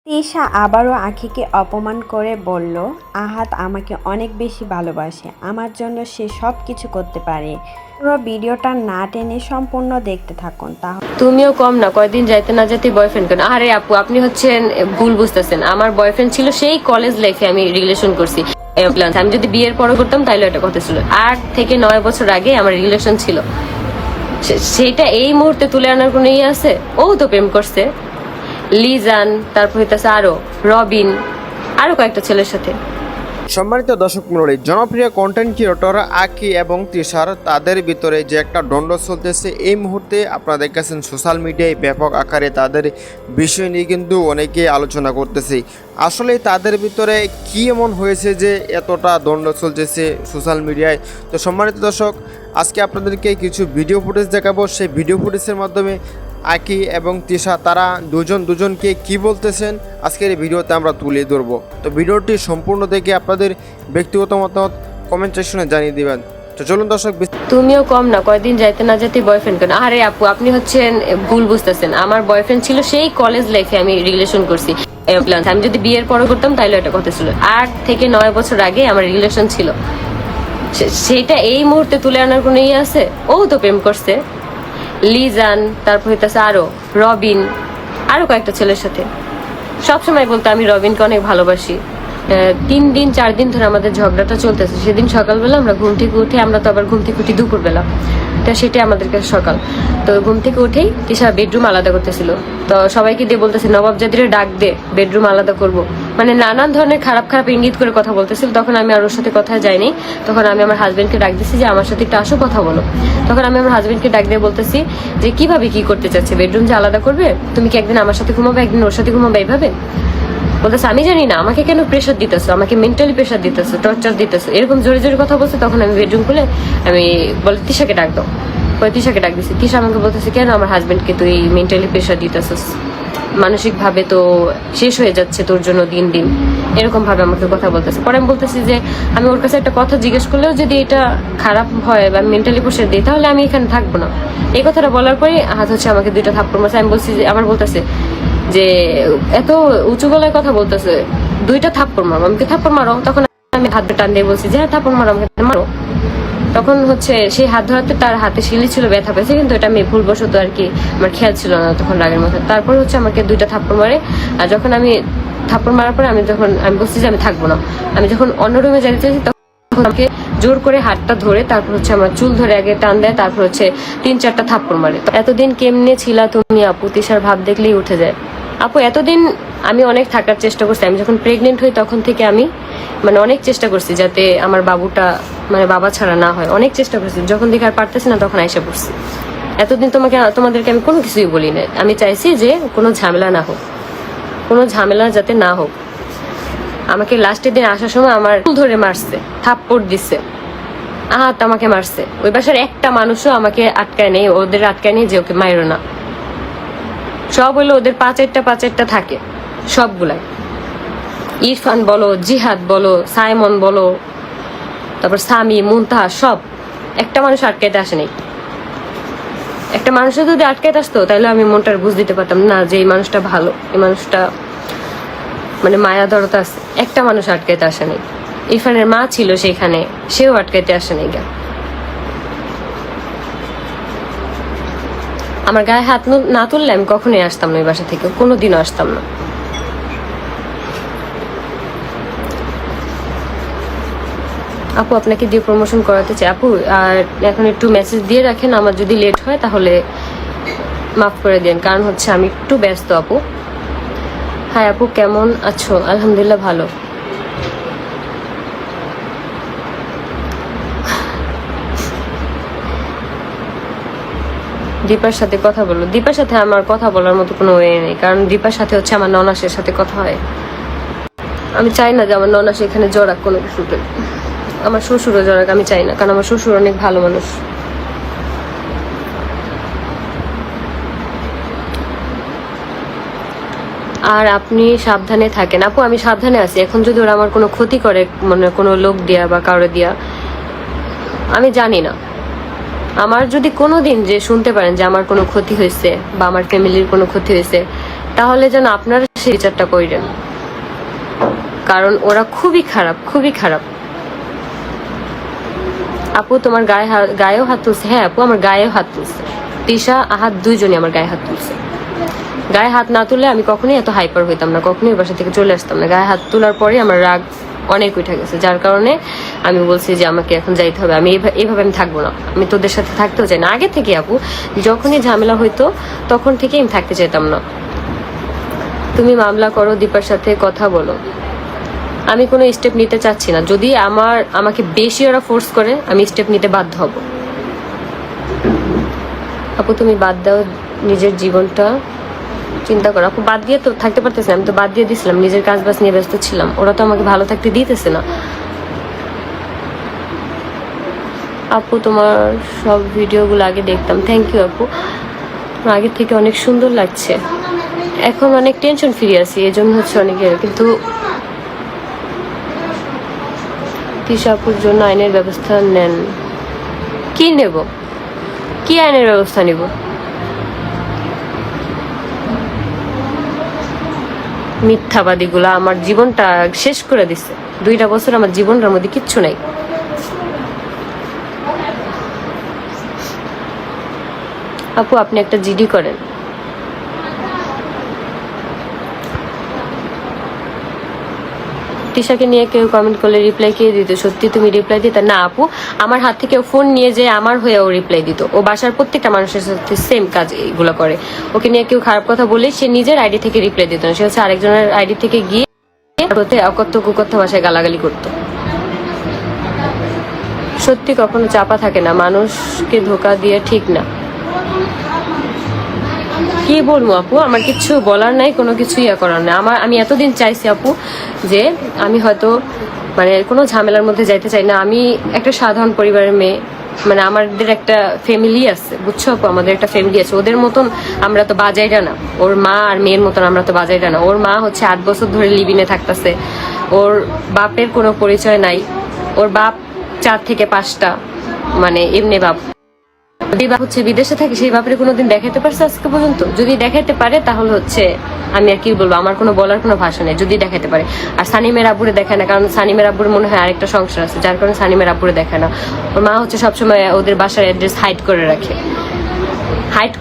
তিশা আবারও আখিকে অপমান করে বলল, আহাত আমাকে অনেক বেশি ভালোবাসে, আমার জন্য সে সব কিছু করতে পারে। পুরো ভিডিওটা না টেনে সম্পূর্ণ দেখতে থাকুন। তাহলে তুমিও কম না, কয়দিন যাইতে না যেতে বয়ফ্রেন্ড কেন? আরে আপু, আপনি হচ্ছেন ভুল বুঝতেছেন। আমার বয়ফ্রেন্ড ছিল সেই কলেজ লাইফে, আমি রিলেশন করছি। আমি যদি বিয়ের পরে করতাম তাহলে একটা কথা ছিল। 8 থেকে 9 বছর আগে আমার রিলেশন ছিল, সেটা এই মুহূর্তে তুলে আনার কোনো ইয়ে আছে? ও তো প্রেম করছে লিজান, তারপর হইতেছে আরো রবিন, আরো কয়েকটা ছেলের সাথে। সম্মানিত দর্শক মণ্ডলী, জনপ্রিয় কন্টেন্ট ক্রিয়েটর আকি এবং তিশার তাদের ভিতরে যে একটা দ্বন্দ্ব চলতেছে এই মুহূর্তে আপনারা দেখতেছেন সোশ্যাল মিডিয়ায় ব্যাপক আকারে তাদের বিষয় নিয়ে কিন্তু অনেকে আলোচনা করতেছে। আসলে তাদের ভিতরে কি এমন হয়েছে যে এতটা দ্বন্দ্ব চলতেছে সোশ্যাল মিডিয়ায়? তো সম্মানিত দর্শক, আজকে আপনাদেরকে কিছু ভিডিও ফুটেজ দেখাবো। সেই ভিডিও ফুটেজের মাধ্যমে আকি এবং তিশা তারা দুজনকে কি বলতেছেন আজকের এই ভিডিওতে আমরা তুলে ধরবো। তো ভিডিওটি সম্পূর্ণ দেখে আপনাদের ব্যক্তিগত মতামত কমেন্ট সেকশনে জানিয়ে দিবেন। তো চলুন দর্শক। তুমিও কম না, কয়দিন যাইতে না যেতে বয়ফ্রেন্ড কেন? আরে আপু, আপনি হচ্ছেন ভুল বুঝতেছেন। আমার বয়ফ্রেন্ড ছিল সেই কলেজ লাইফে, আমি রিলেশন করছি। আমি যদি বিয়ের পরে করতাম তাহলে একটা কথা ছিল। 8 থেকে 9 বছর আগে আমার রিলেশন ছিল, সেটা এই মুহূর্তে তুলে আনার কোনো ইয়ে আছে? ও তো প্রেম করছে লিজান, তারপর হইতেছে আরো রবিন, আরো কয়েকটা ছেলের সাথে। সবসময় বলতো আমি রবিনকে অনেক ভালোবাসি। 3 দিন 4 দিন ধরে আমাদের ঝগড়াটা চলতেছে। সেদিন সকালবেলা আমরা ঘুম থেকে উঠে, আমরা তো আবার ঘুম থেকে উঠি দুপুরবেলা, তো সেটাই আমাদের কাছে সকাল। তো ঘুম থেকে উঠেই তিশা বেডরুম আলাদা করতেছিল। তো সবাইকে দিয়ে বলতেছে নবাবজাদিরে ডাক দে, বেডরুম আলাদা করব। মানে নানান ধরনের খারাপ খারাপ ইঙ্গিত করে কথা বলতেছিল। তখন আমি আর ওর সাথে কথা যাইনি। তখন আমি আমার হাজবেন্ডকে ডাক দিচ্ছি যে আমার সাথে একটু আসো কথা বলো। তখন আমি আমার হাজবেন্ডকে ডাক দিয়ে বলতেছি যে কিভাবে কি করতে চাচ্ছে, বেডরুম যে আলাদা করবে, তুমি কি একদিন আমার সাথে ঘুমাবে একদিন ওর সাথে ঘুমাবে এইভাবে? বলতেছে আমি জানি না, আমাকে কেন প্রেশার দিতেছো, আমাকে মেন্টালি প্রেশার দিতেছো, টর্চার দিতেছো, এরকম জোরে জোরে কথা বলছে। তখন আমি বেডরুম খুলে আমি বলে তিশাকে ডাক দাও। তিশাকে ডাক দিচ্ছি। তিশা আমাকে বলতেছে কেন আমার হাজবেন্ডকে তুই মেন্টালি প্রেশার দিতেছিস, মানসিক ভাবে তো শেষ হয়ে যাচ্ছে তোর জন্য দিন দিন, এরকম ভাবে আমাকে কথা বলতেছে। পরে আমি বলতেছি যে আমি ওর কাছে একটা কথা জিজ্ঞেস করলেও যদি এটা খারাপ হয় বা মেন্টালি প্রেশার দিই তাহলে আমি এখানে থাকবো না। এই কথাটা বলার পরে হাত হচ্ছে আমাকে 2টা থাপ্পড় মারছে। আমি বলছি যে আমার বলতেছে যে এত উঁচু গলায় কথা বলতেছে, 2টা থাপ্পড় মারো, আমাকে থাপ্পড় মারো। তখন আমি হাত টান দিয়ে বলছি যে হ্যাঁ থাপ্পড় মারো, আমাকে মারো। তখন হচ্ছে সেই হাত ধরাতে তার হাতে শিলি ছিল, ব্যথা পেয়েছে, কিন্তু এটা আমি ভুলবশত আর কি, আমার খেয়াল ছিল না তখন রাগের মাথায়। তারপর হচ্ছে আমাকে 2টা থাপ্পড় মারে। আর যখন আমি থাপ্পড় মারার পরে আমি বলছি যে আমি থাকবো না, আমি যখন অন্য রুমে যাইতে চাইছি তখন আমাকে জোর করে হাতটা ধরে তারপর হচ্ছে আমার চুল ধরে আগে টান দেয়, তারপর হচ্ছে 3-4টা থাপ্পড় মারে। এতদিন কেমনে ছিলা তুমি আপু? তিশার ভাব দেখলেই উঠে যায়। আপু এতদিন আমি অনেক থাকার চেষ্টা করছি। আমি যখন প্রেগনেন্ট হই তখন থেকে আমি মানে অনেক চেষ্টা করছি যাতে আমার বাবুটা মানে বাবা ছাড়া না হয়, অনেক চেষ্টা করছি। যখন থেকে আর পারতেছি না তখন আইসা পড়ছি। এতদিন তোমাদেরকে আমি কোনো কিছুই বলি না। আমি চাইছি যে কোনো ঝামেলা না হোক, কোনো ঝামেলা যাতে না হোক। আমাকে লাস্টের দিন আসার সময় আমার ধরে মারছে, থাপ্পড় দিচ্ছে, আহাত আমাকে মারছে। ওই বাসার একটা মানুষও আমাকে আটকায় নেই, ওদের আটকায় নেই যে ওকে মাইরো না। সব হলো ওদের 5-8টা থাকে সবগুলাই। ইরফান বলো, জিহাদ বলো, সাইমন বলো, তারপর সামি, মুনতাহা, সব একটা মানুষ আটকাইতে আসে নাই। একটা মানুষের যদি আটকাইতে আসতো তাহলে আমি মনটার বুঝ দিতে পারতাম না যে এই মানুষটা ভালো, এই মানুষটা মানে মায়া দরতা আছে। একটা মানুষ আটকাইতে আসে নাই। ইরফানের মা ছিল সেখানে, সেও আটকাইতে আসে নাই। আমার গায়ে হাত না তুললে আমি কখনোই আসতাম না ওই বাসা থেকে, কোনোদিনও আসতাম না। আপু আপনাকে দিয়ে প্রমোশন করাতে চাই আপু, আর এখন একটু মেসেজ দিয়ে রাখেন, আমার যদি লেট হয় তাহলে মাফ করে দেন, কারণ হচ্ছে আমি একটু ব্যস্ত আপু। হ্যাঁ আপু কেমন আছো? আলহামদুলিল্লাহ ভালো। দীপার সাথে কথা বলো। দীপার সাথে আমার কথা বলার মতো কোনো ওয়ে নেই, কারণ দীপার সাথে হচ্ছে আমার ননাসের সাথে কথা হয়। আমি চাই না যে আমার ননাস এখানে জড়াক কোনো কিছুতে, আমার শ্বশুরও জড়াক আমি চাই না, কারণ আমার শ্বশুর অনেক ভালো মানুষ। আর আপনি সাবধানে থাকেন। আপু আমি সাবধানে আছি। এখন যদি ওরা আমার কোনো ক্ষতি করে, মানে কোনো লোক দিয়া বা কারো দিয়া, আমি জানি না, আমার যদি কোনো দিন যে শুনতে পারেন যে আমার কোনো ক্ষতি হয়েছে বা আমার ফ্যামিলির কোনো ক্ষতি হয়েছে, তাহলে যেন আপনারা বাসায় বিচারটা কইরেন, কারণ ওরা খুবই খারাপ, খুবই খারাপ। আপু তোমার গায়েও হাত তুলছে? হ্যাঁ আপু, আমার গায়েও হাত তুলছে। তিশা, আহাত দুইজনই আমার গায়ে হাত তুলছে। গায়ে হাত না তুললে আমি কখনোই এত হাইপার হইতাম না, কখনোই বাসা থেকে চলে আসতাম না। গায়ে হাত তোলার পরে আমার রাগ অনেক উঠে গেছে, যার কারণে আমি বলছি যে আমাকে এখন যাইতে হবে, আমি এইভাবে আমি থাকবো না, আমি তোদের সাথে থাকতেও চাই না। আগে থেকে আপু যখনই ঝামেলা হইতো তখন থেকে আমি থাকতে চাইতাম না। তুমি মামলা করো, দীপার সাথে কথা বলো। আমি কোনো স্টেপ নিতে চাচ্ছি না, যদি আমাকে বেশি ওরা ফোর্স করে আমি স্টেপ নিতে বাধ্য হব। আপু তুমি বাদ দাও নিজের জীবনটা, চিন্তা করো। আপু বাদ দিয়ে তো থাকতে পারতেছি না, আমি তো বাদ দিয়ে দিছিলাম, নিজের কাজ বাজ নিয়ে ব্যস্ত ছিলাম, ওরা তো আমাকে ভালো থাকতে দিতেছে না। আপু তোমার সব ভিডিওগুলো আগে দেখতাম, থ্যাংক ইউ আপু, আগের থেকে অনেক সুন্দর লাগছে। এখন অনেক টেনশন ফ্রি আছি, এই জন্য হচ্ছে অনেকের। কিন্তু তিশা আপুর জন্য আইনের ব্যবস্থা নেন। কি নেব? কি আইনের ব্যবস্থা নিব? মিথ্যাবাদীগুলা আমার জীবনটা শেষ করে দিচ্ছে। 2টা বছর আমার জীবনটার মধ্যে কিচ্ছু নাই। আপু আপনি একটা জিডি করেন। তিশাকে নিয়ে কেউ কমেন্ট করলে রিপ্লাই কে দিত? সত্যি তুমি রিপ্লাই দিতে? না আপু, আমার হাত থেকে ফোন নিয়ে যে আমার হয়ে ও রিপ্লাই দিত। ও বাসার প্রত্যেকটা মানুষের সাথে সেম কাজ এগুলো করে। ওকে নিয়ে কেউ খারাপ কথা বলে সে নিজের আইডি থেকে রিপ্লাই দিত না, সে হচ্ছে আরেকজনের আইডি থেকে গিয়ে অকথ্য কুকথ্য ভাষায় গালাগালি করতো। সত্যি কখনো চাপা থাকে না, মানুষকে ধোকা দিয়ে ঠিক না। কি বলবো আপু, আমার কিছু বলার নাই, কোনো কিছু ইয়া করার নাই। আমি এতদিন চাইছি আপু যে আমি হয়তো মানে কোনো ঝামেলার মধ্যে যাইতে চাই না। আমি একটা সাধারণ পরিবারের মেয়ে, মানে আমাদের একটা ফ্যামিলি আছে, বুঝছো আপু, আমাদের একটা ফ্যামিলি আছে। ওদের মতন আমরা তো বাজাইরা না, ওর মা আর মেয়ের মতন আমরা তো বাজাইরা না। ওর মা হচ্ছে 8 বছর ধরে লিভিনে থাকতেছে, ওর বাপের কোনো পরিচয় নাই। ওর বাপ 4 থেকে 5টা মানে এমনি বাপ। হচ্ছে বিদেশে থাকে, সেই ব্যাপারে কোনোদিন দেখাতে পারছে আজকে পর্যন্ত? যদি দেখাতে পারে তাহলে হচ্ছে আমি আর কি বলবো, আমার কোনো বলার কোনো ভাষা নেই, যদি দেখাতে পারে। আর সানিমের আব্বুরে দেখায় না, কারণ সানিমের আব্বুর মনে হয় আরেকটা সংসার আছে, যার কারণে সানিমের আব্বুরে দেখায় না। ওর মা হচ্ছে সবসময় ওদের বাসার অ্যাড্রেস হাইড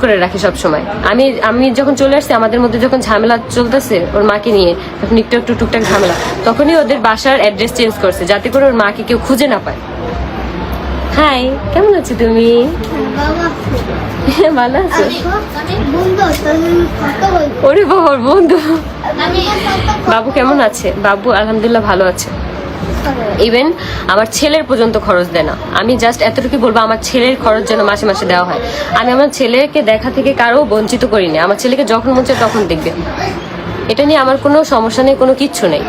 করে রাখে সবসময়। আমি যখন চলে আসছি, আমাদের মধ্যে যখন ঝামেলা চলতেছে ওর মাকে নিয়ে, তখন একটু টুকটাক ঝামেলা, তখনই ওদের বাসার অ্যাড্রেস চেঞ্জ করছে যাতে করে ওর মাকে কেউ খুঁজে না পায়। হাই, কেমন আছো তুমি? ভালো আছো? ওরে বাবার বন্ধু। বাবু কেমন আছে? বাবু আলহামদুলিল্লাহ ভালো আছে। ইভেন আমার ছেলের পর্যন্ত খরচ দেয় না। আমি জাস্ট এতটুকু বলবো, আমার ছেলের খরচ যেন মাসে মাসে দেওয়া হয়। আমি আমার ছেলেকে দেখা থেকে কারো বঞ্চিত করিনি। আমার ছেলেকে যখন মন চায় তখন দেখবে, এটা নিয়ে আমার কোনো সমস্যা নেই, কোনো কিচ্ছু নেই।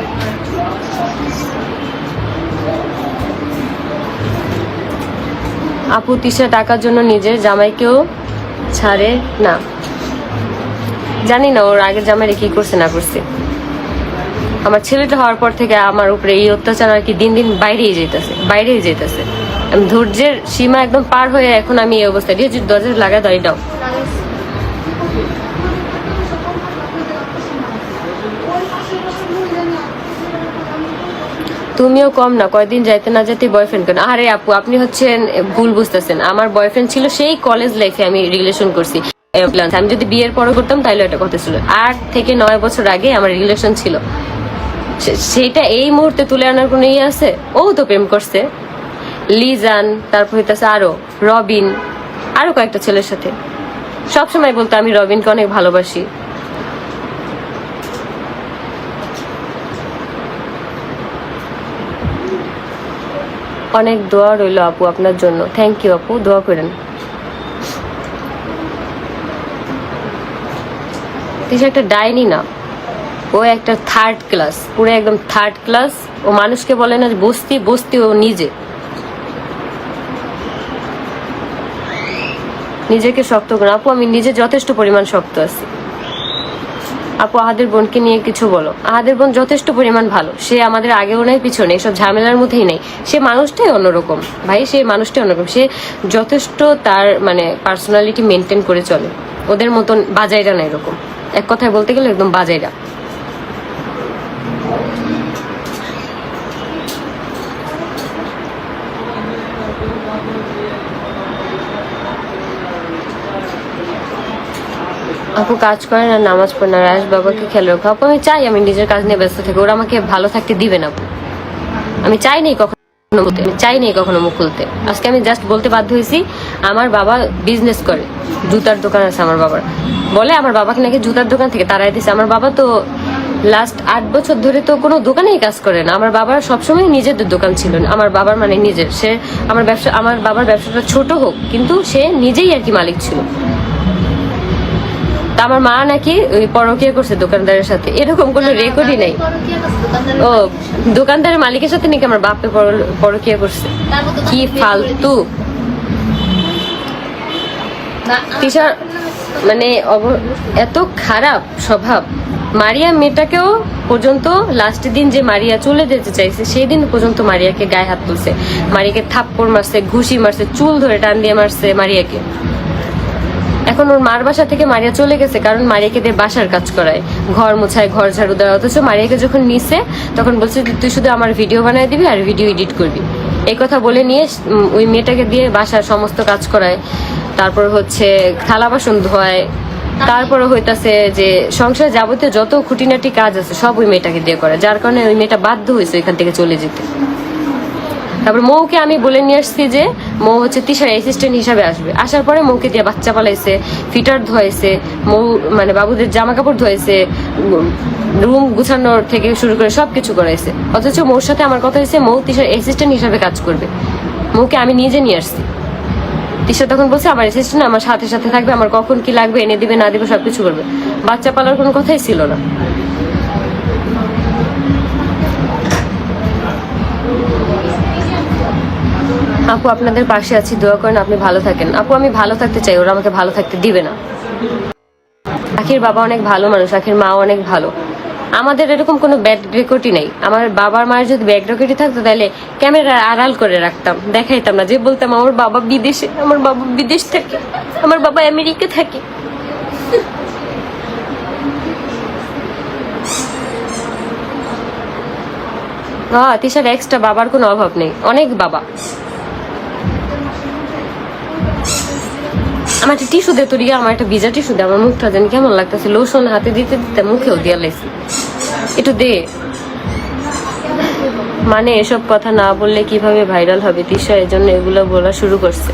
আপু তিশা টাকার জন্য নিজের জামাইকেও ছাড়ে না। জানি না ওর আগের জামাইরে কি করছে না করছে। আমার ছেলেটা হওয়ার পর থেকে আমার উপরে এই অত্যাচার আর কি দিন দিন বাইরেই যেতেছে। আমি ধৈর্যের সীমা একদম পার হয়ে এখন আমি এই অবস্থায় দিয়ে দরজা লাগা দাঁড়িয়ে দাও। তুমিও কম না, কয়দিন যাইতে না যেতে বয়ফ্রেন্ড কেন? আরে আপু আপনি হচ্ছেন ভুল বুঝতেছেন। আমার বয়ফ্রেন্ড ছিল সেই কলেজ লাইফে আমি রিলেশন করছি। আমি যদি বিয়ের পরে করতাম তাহলে একটা কথা ছিল। 8 থেকে 9 বছর আগে আমার রিলেশন ছিল, সেটা এই মুহূর্তে তুলে আনার কোনো ইয়ে আছে? ও তো প্রেম করছে লিজান, তারপর হইতেছে আরো রবিন, আরো কয়েকটা ছেলের সাথে। সবসময় বলতো আমি রবিনকে অনেক ভালোবাসি। অনেক দোয়া রইল আপু আপনার জন্য। থ্যাংক ইউ আপু, দোয়া করেন। তিশা একটা ডাইনি না, ও একটা 3rd ক্লাস, পুরো একদম 3rd ক্লাস। ও মানুষকে বলে না বস্তি ও নিজেকে শক্ত করে। আপু আমি নিজে যথেষ্ট পরিমাণ শক্ত আছি। আপু আহাদের বোনকে নিয়ে কিছু বলো। আহাদের বোন যথেষ্ট পরিমাণ ভালো, সে আমাদের আগেও নাই পিছনে, এসব ঝামেলার মধ্যেই নেই। সে মানুষটাই অন্যরকম ভাই, সে মানুষটাই অন্যরকম। সে যথেষ্ট তার মানে পার্সোনালিটি মেনটেন করে চলে, ওদের মতন বাজাইরা না এরকম। এক কথায় বলতে গেলে একদম বাজাইরা। আপু কাজ করে না, নামাজ পড়ে না, রাজ বাবাকে খেয়াল রাখো। আপু আমি চাই আমি নিজের কাজ নিয়ে ব্যস্ত থাকি, ওরা আমাকে ভালো থাকতে দিবে না আপু। আমি চাই নাই কখনো মুখ খুলতে। আজকে আমি জাস্ট বলতে বাধ্য হয়েছি, আমার বাবা বিজনেস করে, জুতার দোকান আছে আমার বাবার। বলে আমার বাবাকে নাকি জুতার দোকান থেকে তাড়াই দিছে। আমার বাবা তো লাস্ট 8 বছর ধরে তো কোনো দোকানেই কাজ করে না। আমার বাবার সবসময় নিজেদের দোকান ছিল, আমার বাবার মানে নিজের। সে আমার বাবার ব্যবসাটা ছোট হোক, কিন্তু সে নিজেই আর কি মালিক ছিল। তা আমার মা নাকি ওই পরকিয়া করছে দোকানদারের সাথে, এরকম কোনো রেকর্ডই নাই। ও দোকানদারের মালিকের সাথে নাকি আমার বাপে পরকিয়া করছে, কি ফালতু। তিশার মানে এত খারাপ স্বভাব। মারিয়া মেয়েটাকেও পর্যন্ত লাস্টের দিন যে মারিয়া চলে যেতে চাইছে সেই দিন পর্যন্ত মারিয়াকে গায়ে হাত তুলছে, মারিয়াকে থাপ্পড় মারছে, ঘুষি মারছে, চুল ধরে টান দিয়ে মারছে মারিয়াকে। এখন ওর মার বাসা থেকে মারিয়া চলে গেছে কারণ মারিয়াকে দিয়ে বাসার কাজ করায়, ঘর মোছায়, ঘর ঝাড়ু দেওয়া। অথচ মারিয়াকে যখন নিছে তখন বলছে তুই শুধু আমার ভিডিও বানাই দিবি আর ভিডিও এডিট করবি, এই কথা বলে নিয়ে ওই মেয়েটাকে দিয়ে বাসার সমস্ত কাজ করায়। তারপর হচ্ছে থালা বাসন ধোয়, তারপরে হইতাছে যে সংসার যাবতীয় যত খুঁটিনাটি কাজ আছে সব ওই মেয়েটাকে দিয়ে করে, যার কারণে ওই মেয়েটা বাধ্য হয়েছে এখান থেকে চলে যেতে। তারপর মৌকে আমি বলে নিয়ে আসছি যে মৌ হচ্ছে তিশার অ্যাসিস্ট্যান্ট হিসাবে আসবে। আসার পরে মৌকে দিয়ে বাচ্চা পালাইছে, ফিটার ধোয়াইছে, মৌ মানে বাবুদের জামা কাপড় ধোয়াইছে, রুম গুছানোর থেকে শুরু করে সবকিছু করাইছে। অথচ মৌর সাথে আমার কথা হয়েছে মৌ তিশার অ্যাসিস্ট্যান্ট হিসাবে কাজ করবে। মৌকে আমি নিজে নিয়ে আসছি। তিশা তখন বলছে আমার অ্যাসিস্ট্যান্ট আমার সাথে সাথে থাকবে, আমার কখন কি লাগবে এনে দিবে না দিবে সবকিছু করবে। বাচ্চা পালার কোনো কথাই ছিল না। আপু আপনাদের পাশে আছি, দোয়া করেন, আপনি ভালো থাকেন। আপু আমি ভালো থাকতে চাই, ওরা আমাকে ভালো থাকতে দিবে না। আখির বাবা অনেক ভালো মানুষ, আখির মা অনেক ভালো। আমাদের এরকম কোনো ব্যাড রেকর্ডই নাই। আমার বাবার মায়ের যদি ব্যাড রেকর্ডই থাকতো তাহলে ক্যামেরা আড়াল করে রাখতাম, দেখাইতাম না, যে বলতাম আমার বাবা বিদেশে, আমার বাবা বিদেশ থাকে, আমার বাবা আমেরিকা থাকে। হ্যাঁ তিশার এক্সট্রা বাবার কোনো অভাব নেই, অনেক বাবা। আমার একটা টিস্যু দে তোর, আমার একটা ভিজা টিস্যু দে, আমার মুখটা জানি কেমন লাগতেছে, লোশন হাতে দিতে দিতে মুখেও দিয়া লাইছি, একটু দে। মানে এসব কথা না বললে কিভাবে ভাইরাল হবে তিশা, এই জন্য এগুলো বলা শুরু করছে।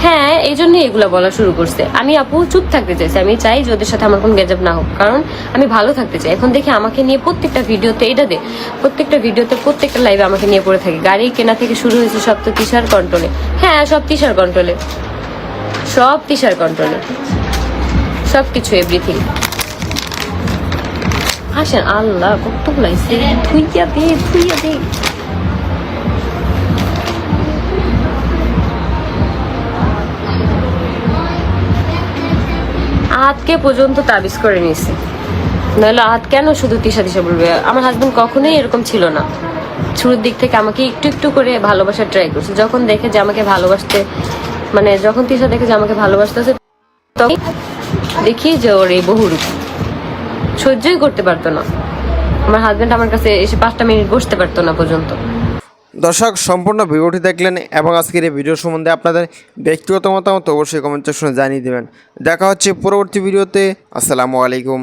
হ্যাঁ এই জন্য এগুলা বলা শুরু করছে। আমি আপু চুপ থাকতে চাইছি, আমি চাই যে ওদের সাথে আমার কোনো গেজব না হোক, কারণ আমি ভালো থাকতে চাই। এখন দেখি আমাকে নিয়ে প্রত্যেকটা ভিডিওতে, এটা দে, প্রত্যেকটা ভিডিওতে প্রত্যেকটা লাইভে আমাকে নিয়ে পড়ে থাকে। গাড়ি কেনা থেকে শুরু হয়েছে সব তো তিশার কন্ট্রোলে। হ্যাঁ সব তিশার কন্ট্রোলে, সব তিশার কন্ট্রোলে, সবকিছু এভরিথিং। আসেন আল্লাহ কতগুলো আইছে, ধুইয়া দে ধুইয়া দে। আহাতকে পর্যন্ত তাবিজ করে নিয়েছে, নাহলে আহাত কেন শুধু তিশা তিশা বলবে। আমার হাজবেন্ড কখনোই এরকম ছিল না, শুরুর দিক থেকে আমাকে একটু একটু করে ভালোবাসার ট্রাই করছে। যখন দেখে যে আমাকে ভালোবাসতে, মানে যখন তিশা দেখে যে আমাকে ভালোবাসতেছে তখন দেখি যে ওর এই বহুরূপ সহ্যই করতে পারতো না। আমার হাজবেন্ড আমার কাছে এসে 5টা মিনিট বসতে পারতো না পর্যন্ত। দর্শক সম্পূর্ণ ভিডিওটি দেখলেন এবং আজকের এই ভিডিও সম্বন্ধে আপনাদের ব্যক্তিগত মতামত অবশ্যই কমেন্ট সেকশনে জানিয়ে দেবেন। দেখা হচ্ছে পরবর্তী ভিডিওতে। আসসালামু আলাইকুম।